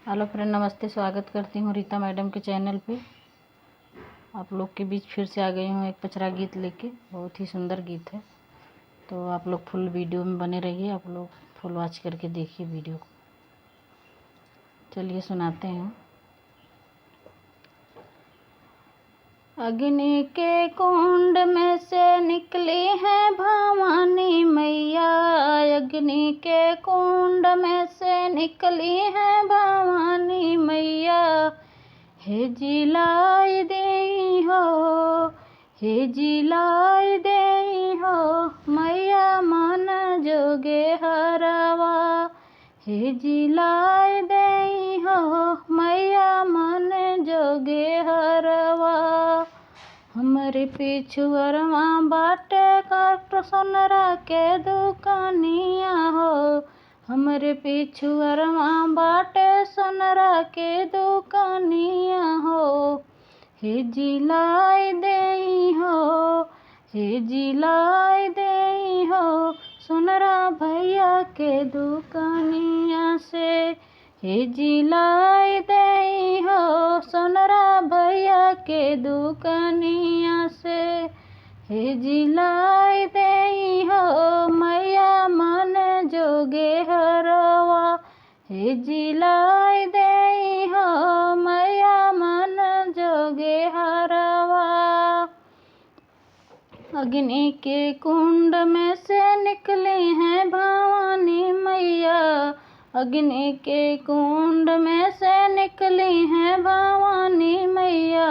Hello friend, नमस्ते। स्वागत करती हूँ रीता मैडम के चैनल पे। आप लोग के बीच फिर से आ गई हूँ एक पचरा गीत लेके। बहुत ही सुंदर गीत है, तो आप लोग फुल वीडियो में बने रहिए। आप लोग फुल वॉच करके देखिए वीडियो को। चलिए सुनाते हैं। अग्नि के कुंड में से निकली है भवानी मैया। अग्नि के कुंड में से निकली है भवानी मैया। हे जिलाई देई हो, हे जिलाई देई हो, मैया मन जोगे हरवा। हे जिलाई देई हो, मैया मन जोगे हरवा। हमरे पिछुअरवा बाटे काट सोनरा के दुकानिया हो। हमरे पिछुअरवा बाटे सोनरा के दुकानिया हो। हे जिलाई देई हो, हे जिलाई देई हो, सोनरा भैया के दुकानिया से। हे जिलाई देई हो, सोनरा भैया के दुकानिया से। हे जिलाई देई हो, मैया मन जोगे हरवा। हे जिलाई देई हो, मैया मन जोगे हरवा। अग्नि के कुंड में से निकली है भवानी मैया। अग्नि के कुंड में से निकली है भवानी मैया।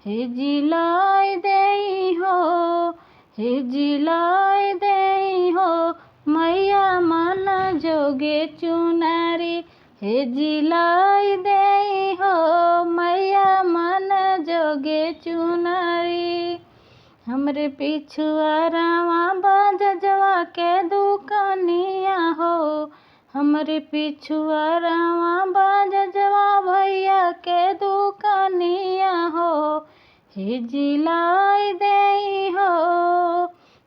हे जिलाई देई हो, हे जिलाई देई हो, मैया मन जोगे चुनरी। हे जिलाई देई हो, मैया मन जोगे चुनरी। हमरे पिछुअरवा बजजवा के दुकानिया हो। हमरे पिछुअरवा बजजवा भैया के दुकानिया हो। हे जिलाई देई हो,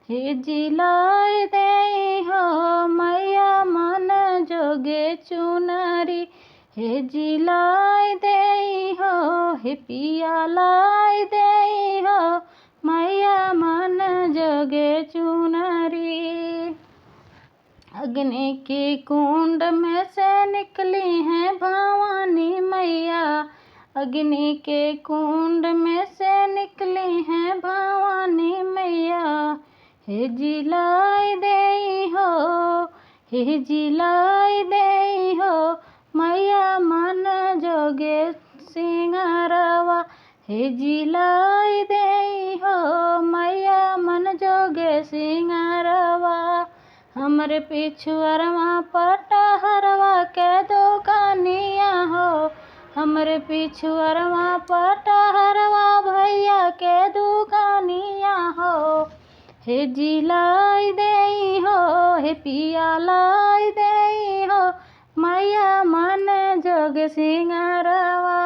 हे जिलाई देई हो, मैया मन जोगे चुनरी। हे जिलाई देई हो, हे पिया लाई देई हो, मैया मन जोगे चुनरी। अग्नि के कुंड में से निकली है भवानी मैया। अग्नि के कुंड में से निकली है भवानी मैया। हे जिलाई देई हो, हे जिलाई देई हो, मैया मन जोगे सिंगारवा। हे जिलाई देई हो, मैया मन जोगे सिंगारवा। हमरे पिछुअरवा पटहरवा के दुकानिया हो। हमरे पिछुअरवा पटहरवा भैया के दुकानिया हो। हे जिलाई देई हो, हे पिया लाई देई हो, मैया मन जोगे सिंगारवा।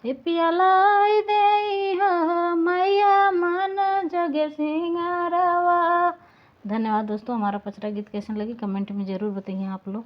हे पिया लाई देई हो, मैया मन जोगे सिंगारवा। धन्यवाद दोस्तों। हमारा पचरा गीत कैसे लगी कमेंट में ज़रूर बताइए आप लोग।